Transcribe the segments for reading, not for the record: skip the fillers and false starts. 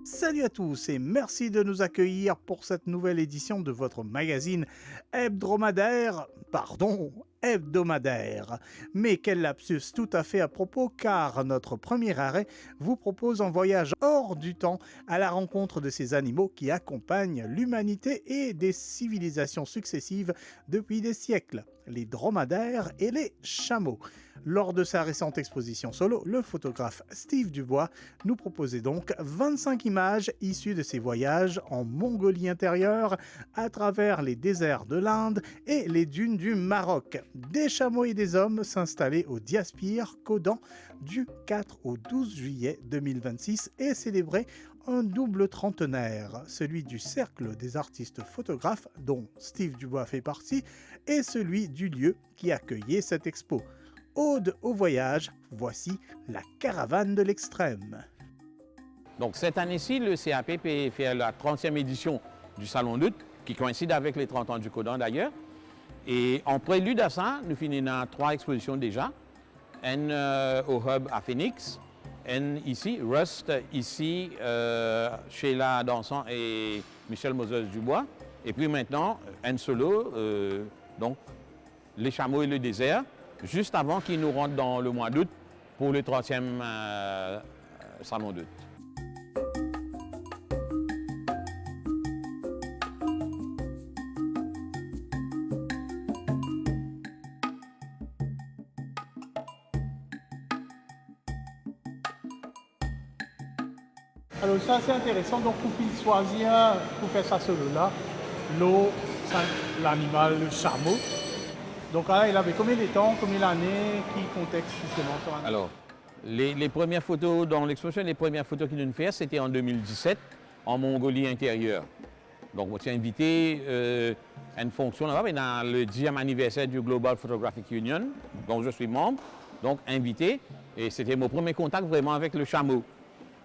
Salut à tous et merci de nous accueillir pour cette nouvelle édition de votre magazine hebdomadaire. Mais quel lapsus tout à fait à propos car notre premier arrêt vous propose un voyage hors du temps à la rencontre de ces animaux qui accompagnent l'humanité et des civilisations successives depuis des siècles, les dromadaires et les chameaux. Lors de sa récente exposition solo, le photographe Steve Dubois nous proposait donc 25 images issues de ses voyages en Mongolie intérieure à travers les déserts de l'Inde et les dunes du Maroc. Des chameaux et des hommes s'installaient au Diaspire Codan du 4 au 12 juillet 2026 et célébraient un double trentenaire, celui du cercle des artistes photographes dont Steve Dubois fait partie et celui du lieu qui accueillait cette expo. Ode au voyage, voici la caravane de l'extrême. Donc cette année-ci, le CAP fait la 30e édition du Salon d'août, qui coïncide avec les 30 ans du Codan d'ailleurs. Et en prélude à ça, nous finissons 3 expositions déjà. Une au Hub à Phoenix, une ici, Rust ici, Sheila Dansant et Michel Moses Dubois. Et puis maintenant, une solo, donc les chameaux et le désert, juste avant qu'ils nous rentrent dans le mois d'août pour le 30e Salon d'août. Alors ça c'est intéressant, donc pour choisir pour faire ça solo là, l'eau, l'animal, le chameau. Donc là, il avait combien de temps, combien d'années, qui contexte justement sur un... Alors, les premières photos dans l'exposition, les premières photos qu'il nous fait, c'était en 2017, en Mongolie intérieure. Donc, on s'est invité à une fonction là-bas, dans le 10e anniversaire du Global Photographic Union, dont je suis membre, donc invité. Et c'était mon premier contact vraiment avec le chameau.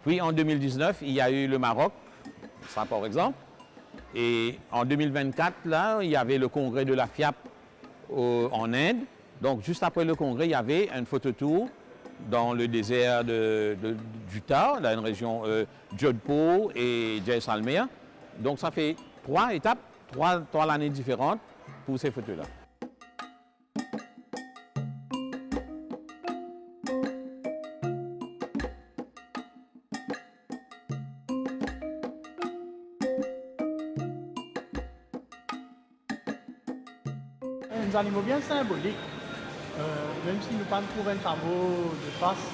Puis en 2019, il y a eu le Maroc, ça par exemple. Et en 2024, là, il y avait le congrès de la FIAP en Inde. Donc, juste après le congrès, il y avait un phototour dans le désert du Thar, dans une région Jodhpur et Jaisalmer. Donc, ça fait 3 étapes, 3 années différentes pour ces photos-là. Des animaux bien symboliques, même si nous ne pas trouver un chameau de face,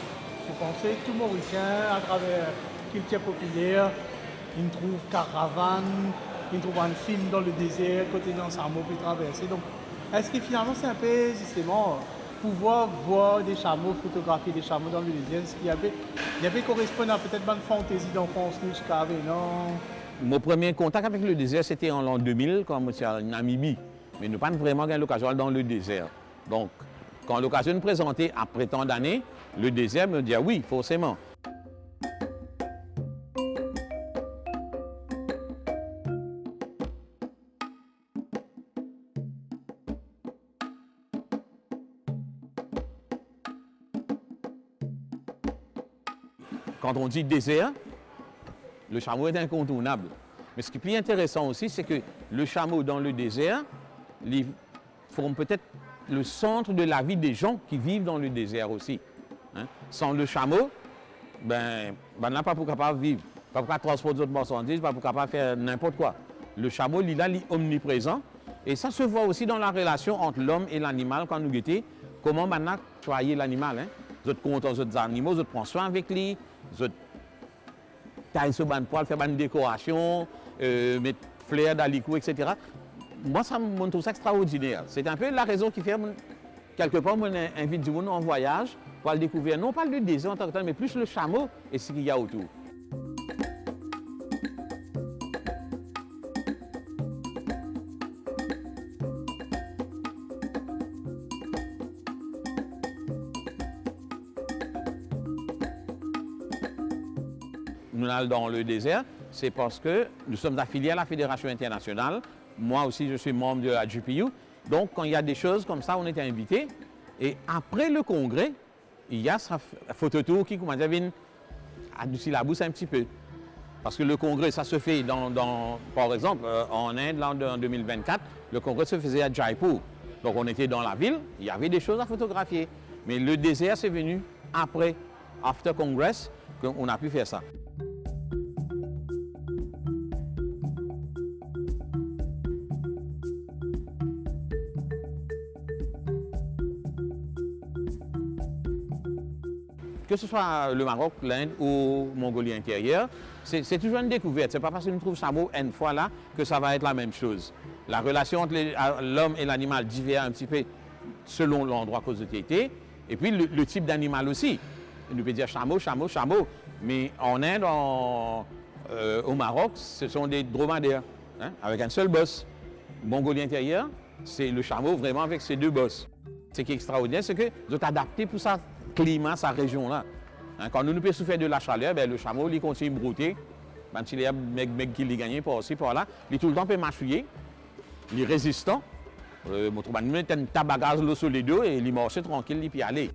vous pensez tout Mauricien à travers culture populaire, il trouve caravane, il trouve un film dans le désert, côté d'un chameau peut traverser. Donc, est-ce que finalement c'est un peu justement pouvoir voir des chameaux, photographier des chameaux dans le désert, ce qui avait correspond à peut-être une fantaisie d'enfance que je avais, non? Mon premier contact avec le désert, c'était en l'an 2000, quand j'étais en Namibie. Mais nous n'avons pas vraiment eu l'occasion dans le désert. Donc, quand l'occasion de présenter après tant d'années, le désert me dit oui, forcément. Quand on dit désert, le chameau est incontournable. Mais ce qui est plus intéressant aussi, c'est que le chameau dans le désert forme peut-être le centre de la vie des gens qui vivent dans le désert aussi. Hein? Sans le chameau, on n'a pas pour capable vivre, pas pour transporter d'autres marchandises, pas pour capable faire n'importe quoi. Le chameau, il est omniprésent. Et ça se voit aussi dans la relation entre l'homme et l'animal quand nous guettons. Comment maintenant choyer l'animal. Hein? Vous êtes content des animaux, vous êtes prendre soin avec lui, vous êtes tailler ce ban poil, faire une décoration, mettre fleurs d'alicot, etc. Moi, ça me trouve ça extraordinaire. C'est un peu la raison qui fait, quelque part, on invite du monde en voyage pour aller découvrir, non pas le désert en tant que tel, mais plus le chameau et ce qu'il y a autour. Nous allons dans le désert, c'est parce que nous sommes affiliés à la Fédération internationale. Moi aussi, je suis membre de la GPU. Donc, quand il y a des choses comme ça, on est invité. Et après le congrès, il y a sa phototour qui commence à venir adoucir la bouche un petit peu. Parce que le congrès, ça se fait par exemple, en Inde, en 2024, le congrès se faisait à Jaipur. Donc on était dans la ville, il y avait des choses à photographier. Mais le désert, c'est venu après, after Congress, qu'on a pu faire ça. Que ce soit le Maroc, l'Inde ou Mongolie intérieure, c'est toujours une découverte. Ce n'est pas parce qu'on trouve chameau une fois là que ça va être la même chose. La relation entre l'homme et l'animal diffère un petit peu selon l'endroit que vous été. Et puis le type d'animal aussi. On peut dire chameau, chameau, chameau. Mais en Inde, au Maroc, ce sont des dromadaires, hein, avec un seul boss. Mongolie intérieure, c'est le chameau vraiment avec ses deux bosses. Ce qui est extraordinaire, c'est que vous êtes adapté pour ça climat, sa région-là. Hein, quand nous pouvons souffrir de la chaleur, ben, le chameau, il continue de brouter. Même s'il y a un mec qui l'a gagné par-ci, par-là, il tout le temps peut mâchouiller. Il est résistant. Nous mettons un tabagage sur les deux et il marche tranquille, il peut aller.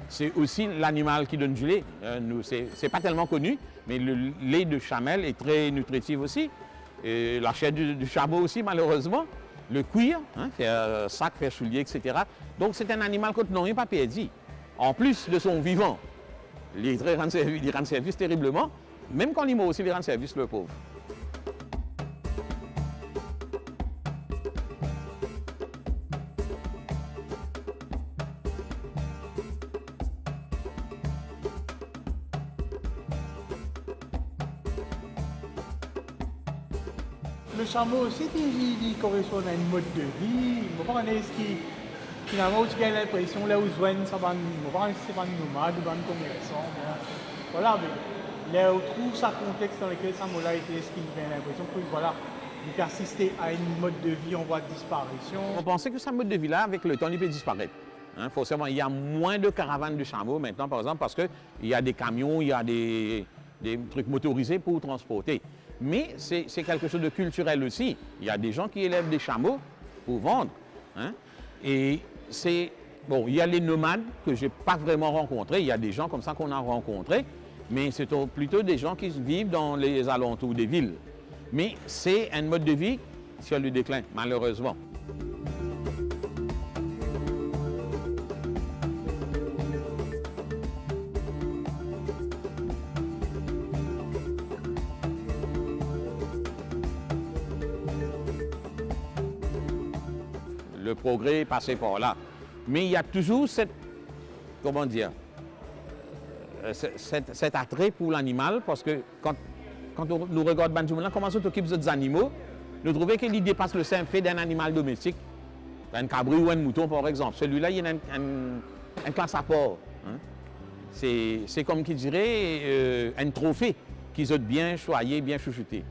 C'est aussi l'animal qui donne du lait. C'est pas tellement connu, mais le lait de chamelle est très nutritif aussi. Et la chair du chameau aussi, malheureusement. Le cuir, hein, faire sac, faire soulier, etc. Donc c'est un animal que nous n'avons pas perdu. En plus de son vivant, il rend service terriblement. Même quand il meurt aussi, il rend service le pauvre. Le chameau aussi, il correspond à une mode de vie. Je ne sais pas ce qui, finalement, tu as l'impression, là où je vois, c'est pas un nomade ou un commerçant. Voilà, mais là où trouve sa contexte dans lequel Samoa a été, ce qui me fait l'impression que, voilà, il persistait à une mode de vie en voie de disparition. On pensait que ce mode de vie-là, avec le temps, il peut disparaître. Hein, forcément, il y a moins de caravanes de chameaux maintenant, par exemple, parce qu'il y a des camions, il y a des trucs motorisés pour transporter. Mais c'est quelque chose de culturel aussi. Il y a des gens qui élèvent des chameaux pour vendre. Hein? Et bon, il y a les nomades que je n'ai pas vraiment rencontrés. Il y a des gens comme ça qu'on a rencontrés. Mais c'est plutôt des gens qui vivent dans les alentours des villes. Mais c'est un mode de vie sur le déclin, malheureusement. Le progrès est passé par là. Mais il y a toujours cet attrait pour l'animal, parce que quand nous regardons Banjoumoula, comment on s'occupe des animaux, nous trouvons qu'il dépasse le simple fait d'un animal domestique, un cabri ou un mouton par exemple. Celui-là, il y a un classe à part. Hein. C'est comme qui dirait un trophée qu'ils ont bien choyé, bien chouchouté.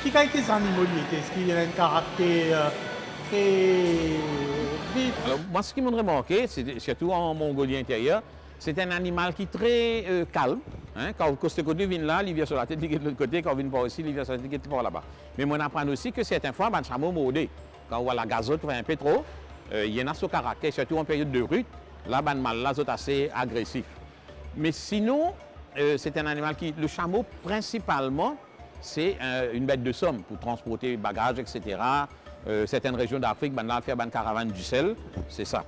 Qui a été ces animaux? Est-ce qu'il y a un caractère très vif? Alors, moi, ce qui m'a remarqué, surtout en Mongolie intérieure, c'est un animal qui est très calme. Hein? Quand ce côté vient là, il vient sur la tête, il vient de l'autre côté. Quand il vient par ici, il vient sur la tête, il vient par là-bas. Mais on apprend aussi que certaines fois, un chameau mordé. Quand on voit la gazote un peu trop, il y en a ce caractère, surtout en période de rut. Là, le mal là, c'est assez agressif. Mais sinon, c'est un animal qui, le chameau principalement, c'est une bête de somme pour transporter bagages, etc. Certaines régions d'Afrique, là, faire une caravane du sel, c'est ça.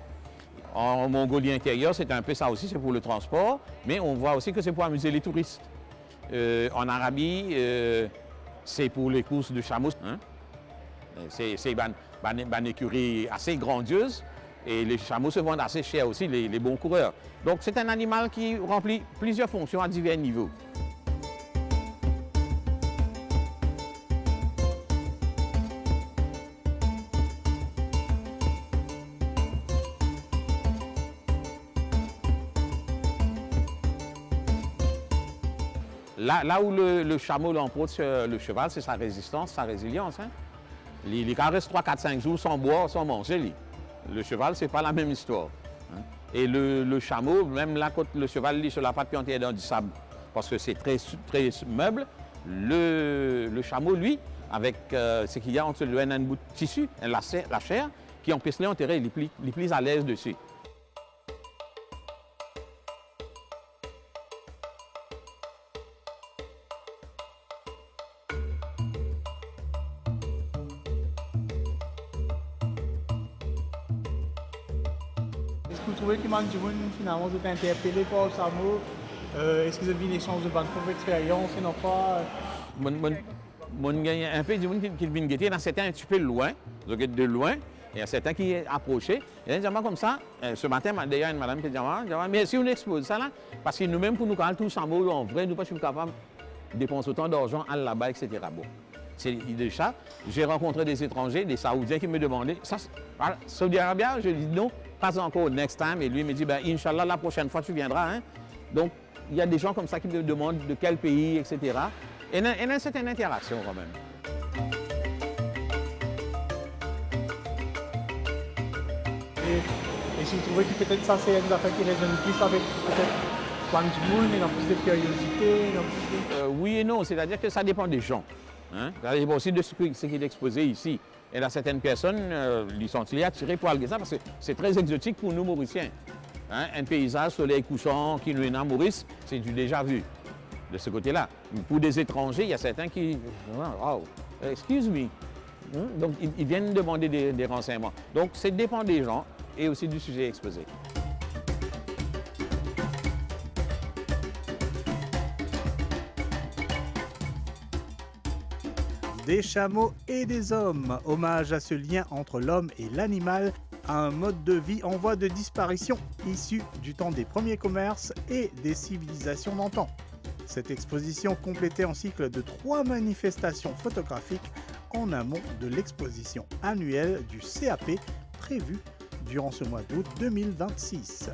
En Mongolie intérieure, c'est un peu ça aussi, c'est pour le transport, mais on voit aussi que c'est pour amuser les touristes. En Arabie, c'est pour les courses de chameaux. Hein? C'est une écurie assez grandiose et les chameaux se vendent assez cher aussi, les bons coureurs. Donc c'est un animal qui remplit plusieurs fonctions à divers niveaux. Là où le chameau l'emporte sur le cheval, c'est sa résistance, sa résilience. Hein. Il reste 3, 4, 5 jours sans boire, sans manger. Lui. Le cheval, c'est pas la même histoire. Hein. Et le chameau, même là, quand le cheval lit sur la patte piantée dans du sable, parce que c'est très, très meuble, le chameau, lui, avec ce qu'il y a entre lui et un bout de tissu, la chair, qui empêche l'enterrer, il est plus à l'aise dessus. Est-ce que vous trouvez que finalement vous êtes interpellé par le Samo? Est-ce que vous avez une échange de bonnes expériences et non pas Un peu du monde qui vient guetter, il y en a certains un petit peu loin, de loin, et il y a certains qui est approché. Et là, comme ça, ce matin, d'ailleurs, une madame qui dit, mais si on expose ça là, parce que nous-mêmes, pour nous parler tout Samo, en vrai, nous ne sommes pas capables de dépenser autant d'argent à là-bas, etc. Bon. C'est déjà, j'ai rencontré des étrangers, des Saoudiens qui me demandaient, ça, Saudi Arabia, je dis non, pas encore, next time. Et lui me dit, ben, Inch'Allah, la prochaine fois, tu viendras. Hein. Donc, il y a des gens comme ça qui me demandent de quel pays, etc. Et il y a une certaine interaction quand même. Et si vous trouvez que peut-être ça, c'est une affaire qui résonne plus avec peut-être plein de monde, il y a plus de curiosité Oui et non, c'est-à-dire que ça dépend des gens. Hein? Ça dépend aussi de ce qui est exposé ici. Et là, certaines personnes, ils sont attirés pour regarder ça parce que c'est très exotique pour nous, Mauriciens. Hein? Un paysage, soleil couchant, qui nous est à Maurice, c'est du déjà vu de ce côté-là. Pour des étrangers, il y a certains qui... Wow, excuse me. Donc, ils viennent demander des renseignements. Donc, ça dépend des gens et aussi du sujet exposé. Des chameaux et des hommes, hommage à ce lien entre l'homme et l'animal, un mode de vie en voie de disparition issu du temps des premiers commerces et des civilisations d'antan. Cette exposition complétait un cycle de 3 manifestations photographiques en amont de l'exposition annuelle du CAP prévue durant ce mois d'août 2026.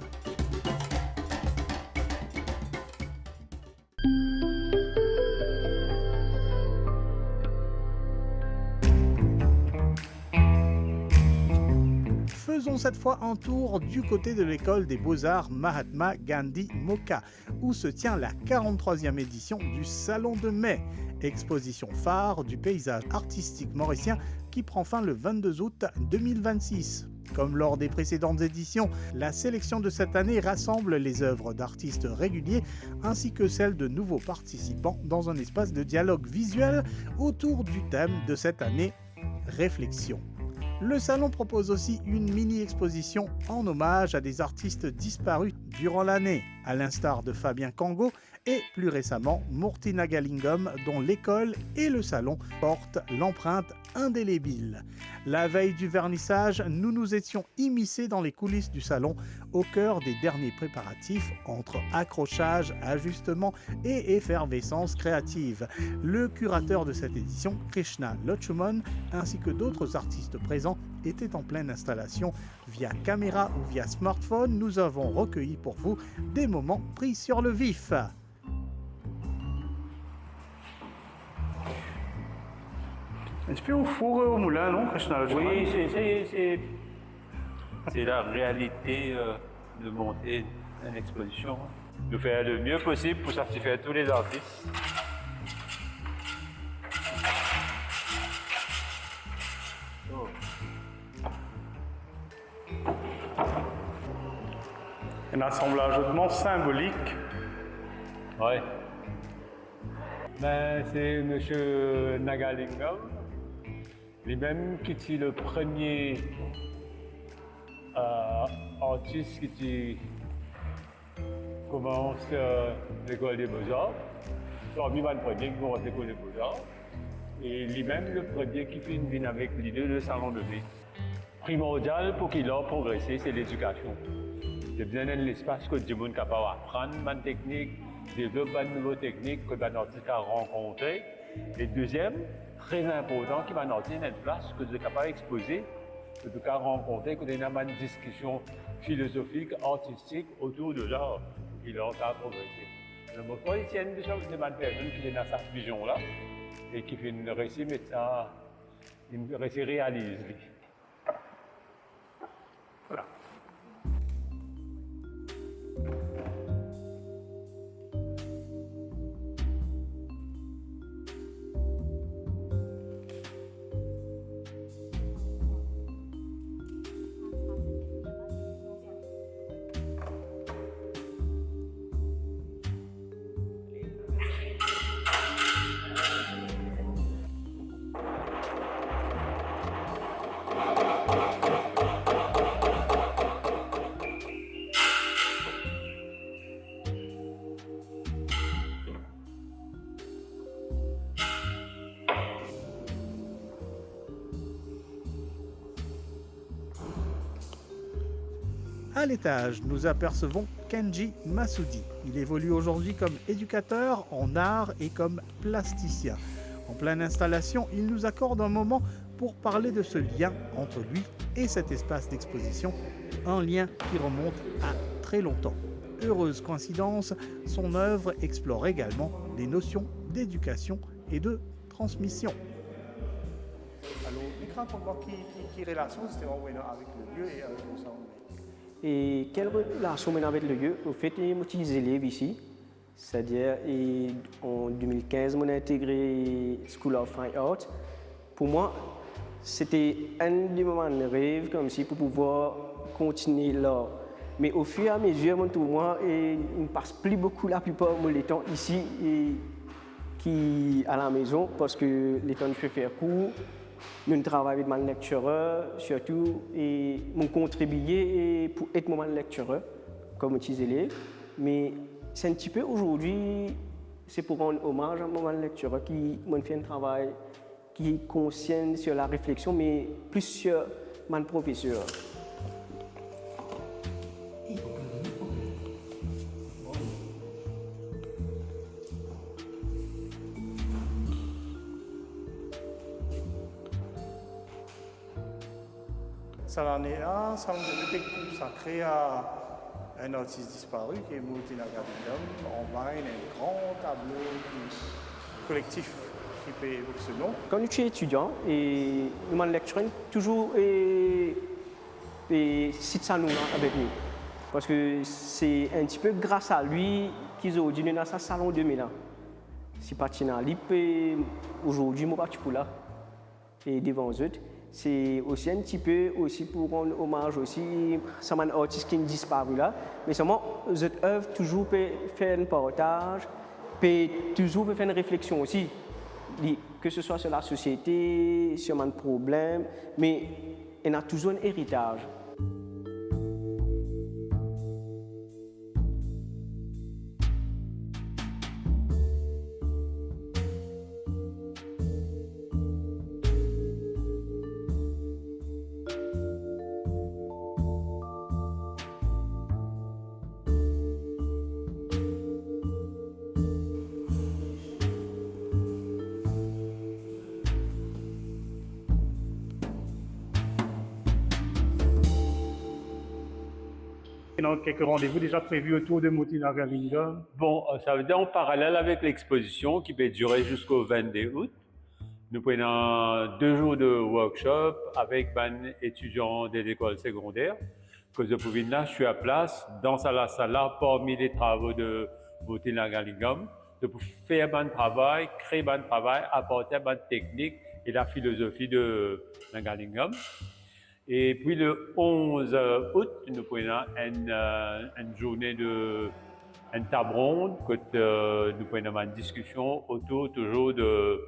Faisons cette fois un tour du côté de l'école des beaux-arts Mahatma Gandhi Moka, où se tient la 43e édition du Salon de mai, exposition phare du paysage artistique mauricien qui prend fin le 22 août 2026. Comme lors des précédentes éditions, la sélection de cette année rassemble les œuvres d'artistes réguliers ainsi que celles de nouveaux participants dans un espace de dialogue visuel autour du thème de cette année, réflexion. Le salon propose aussi une mini-exposition en hommage à des artistes disparus durant l'année, à l'instar de Fabien Kango et plus récemment Murthy Nagalingam, dont l'école et le salon portent l'empreinte indélébile. La veille du vernissage, nous nous étions immiscés dans les coulisses du salon, au cœur des derniers préparatifs entre accrochage, ajustement et effervescence créative. Le curateur de cette édition, Krishna Lochumon, ainsi que d'autres artistes présents, étaient en pleine installation. Via caméra ou via smartphone, nous avons recueilli pour vous des moments pris sur le vif. Un petit peu au four au moulin, non, Krishna? Oui, c'est la réalité de monter une exposition. De faire le mieux possible pour satisfaire tous les artistes. Oh. Un assemblage hautement symbolique. Oui. Ben, c'est M. Nagalingam, lui-même qui est le premier artiste qui commence l'école des beaux-arts. Parmi les premiers qui commence l'école des beaux-arts. Et lui-même le premier qui fait une vie avec l'idée de salon de vie. Primordial pour qu'il a progressé, c'est l'éducation. C'est bien un espace que tout le monde est capable d'apprendre une technique, développer une nouvelle technique que l'artiste a rencontré. Et deuxième, très important, qui va dans une place que vous êtes capable d'exposer, que vous avez rencontré, que vous avez une discussion philosophique, artistique autour de l'art, qui l'art a progressé. Le mot politicien de ça, c'est ma personne qui est dans cette vision-là et qui fait une récit, mais ça, une récit réalise. Voilà. À l'étage, nous apercevons Kenji Masudi. Il évolue aujourd'hui comme éducateur en art et comme plasticien. En pleine installation, il nous accorde un moment pour parler de ce lien entre lui et cet espace d'exposition, un lien qui remonte à très longtemps. Heureuse coïncidence, son œuvre explore également les notions d'éducation et de transmission. Alors, quelle relation c'était avec le lieu et avec le salon? Et quelle relation maintenant avec le lieu? Au fait, je suis élève ici. C'est-à-dire, en 2015, j'ai intégré School of Fine Arts. Pour moi, c'était un de mes rêves comme si pour pouvoir continuer là. Mais au fur et à mesure, moi, il ne passe plus beaucoup la plupart de temps ici à la maison parce que les temps je fais faire cours. Nous travaillons avec mon lectureur, surtout, et mon contribué pour être mon lectureur, comme élève. Mais c'est un petit peu aujourd'hui, c'est pour rendre hommage à mon lectureur qui m'a fait un travail qui est conscient sur la réflexion, mais plus sur mon professeur. Salon est salon de consacré à un artiste disparu qui est Moutina Gabindom. On voit un grand tableau collectif qui peut évoquer ce nom. Quand je suis étudiant, et nous lecturons toujours cite ça nous avec nous. Parce que c'est un petit peu grâce à lui qu'ils ont dit dans ce salon 2000 ans. Si pas aujourd'hui, je ne suis pas là et devant eux. C'est aussi un petit peu aussi pour rendre hommage aussi à un artiste qui est disparu là. Mais seulement, cette œuvre toujours peut faire un partage, peut toujours faire une réflexion aussi. Que ce soit sur la société, sur un problème, mais il a toujours un héritage. Donc, quelques rendez-vous déjà prévus autour de Moutina Gabindom. Bon, ça veut dire en parallèle avec l'exposition qui peut durer jusqu'au 22 août. Nous prenons 2 jours de workshop avec des étudiants des écoles secondaires. Que je pouvais là, je suis à place dans la salle parmi les travaux de Moutina Gabindom, de faire un travail, créer un travail, apporter une technique et la philosophie de Gabindom. Et puis le 11 août, nous prenons une journée une table ronde, nous prenons une discussion autour toujours de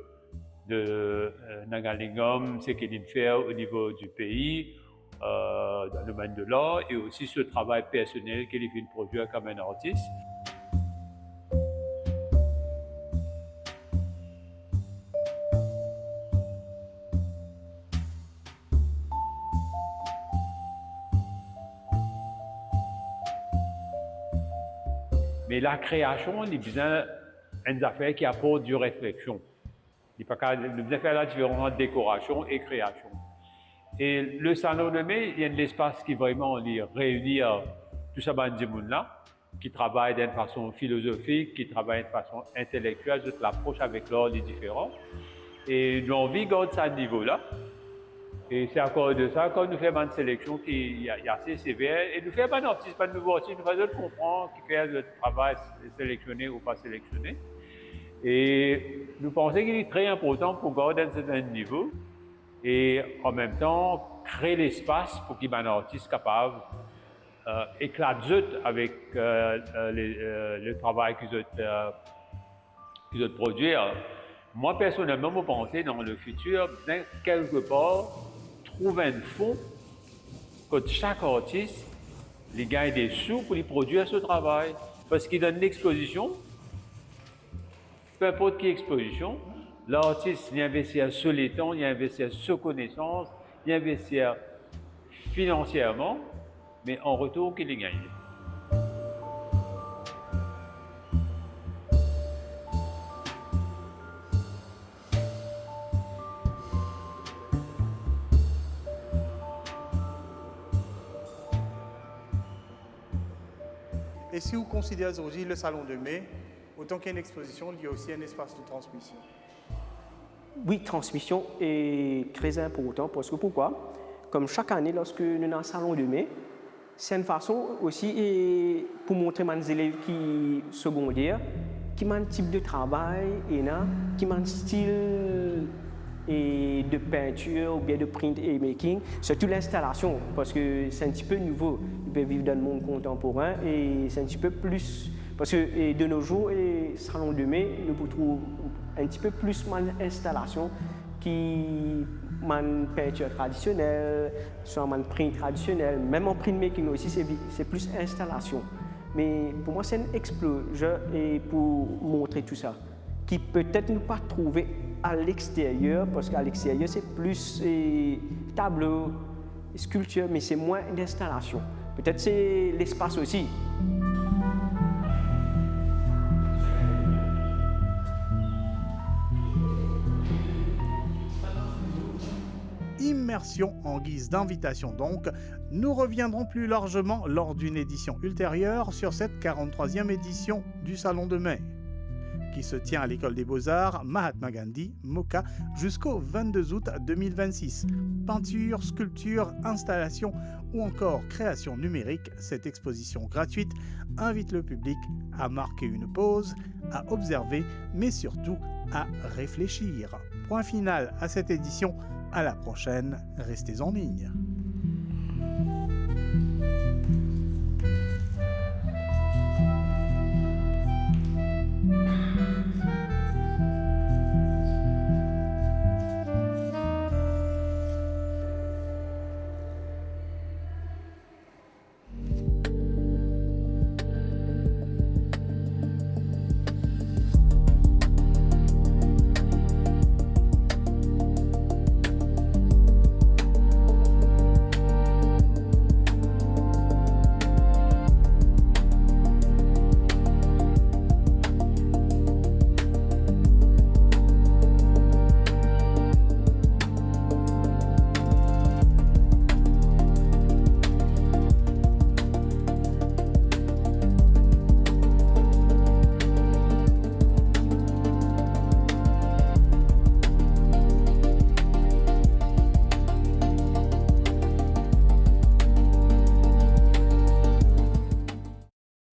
Nangalingom, ce qu'il fait au niveau du pays, dans le domaine de l'art, et aussi ce travail personnel qu'il fait produire comme un artiste. Mais la création, il y a besoin d'une affaire qui apporte du réflexion. Il y a besoin faire la différence entre décoration et création. Et le salon de mai, il y a un espace qui vraiment réunit tout ça dans là. qui travaillent d'une façon philosophique, qui travaillent d'une façon intellectuelle, toute l'approche avec l'art est différente. Et nous avons envie de garder ça à ce niveau-là. Et c'est à cause de ça, quand nous faisons une sélection qui est assez sévère, et nous faisons un artiste, pas de nouveau artiste, nous faisons comprendre qui fait le travail sélectionné ou pas sélectionné. Et nous pensons qu'il est très important pour garder un certain niveau et en même temps créer l'espace pour qu'il y ait un artiste capable d'éclater avec le travail qu'ils ont produit. Moi, personnellement, je pense dans le futur, quelque part, trouver un fonds que chaque artiste il gagne des sous pour lui produire ce travail. Parce qu'il donne l'exposition, peu importe quelle exposition, l'artiste il investit sur les temps, il investit sur connaissances, il investit financièrement, mais en retour, qu'il gagne. Et si vous considérez aujourd'hui le Salon de mai, autant qu'il y a une exposition, il y a aussi un espace de transmission. Oui, transmission est très important parce que pourquoi? Comme chaque année, lorsque nous avons un Salon de mai, c'est une façon aussi pour montrer à mes élèves qui secondaires qui ont un type de travail et qui ont un style de peinture ou bien de print et making, surtout l'installation, parce que c'est un petit peu nouveau. Ils peuvent vivre dans le monde contemporain et c'est un petit peu plus. Parce que de nos jours, et Salon de mai, nous trouvons un petit peu plus d'installation qui man peinture traditionnelle, soit man print traditionnel, même en print making aussi, c'est plus installation. Mais pour moi, c'est une explosion pour montrer tout ça, qui peut-être ne pas trouver à l'extérieur, parce qu'à l'extérieur, c'est plus tableau, sculpture, mais c'est moins d'installation. Peut-être c'est l'espace aussi. Immersion en guise d'invitation donc. Nous reviendrons plus largement lors d'une édition ultérieure sur cette 43e édition du Salon de mai, qui se tient à l'École des Beaux-Arts Mahatma Gandhi, Moka, jusqu'au 22 août 2026. Peinture, sculpture, installation ou encore création numérique, cette exposition gratuite invite le public à marquer une pause, à observer, mais surtout à réfléchir. Point final à cette édition. À la prochaine, restez en ligne.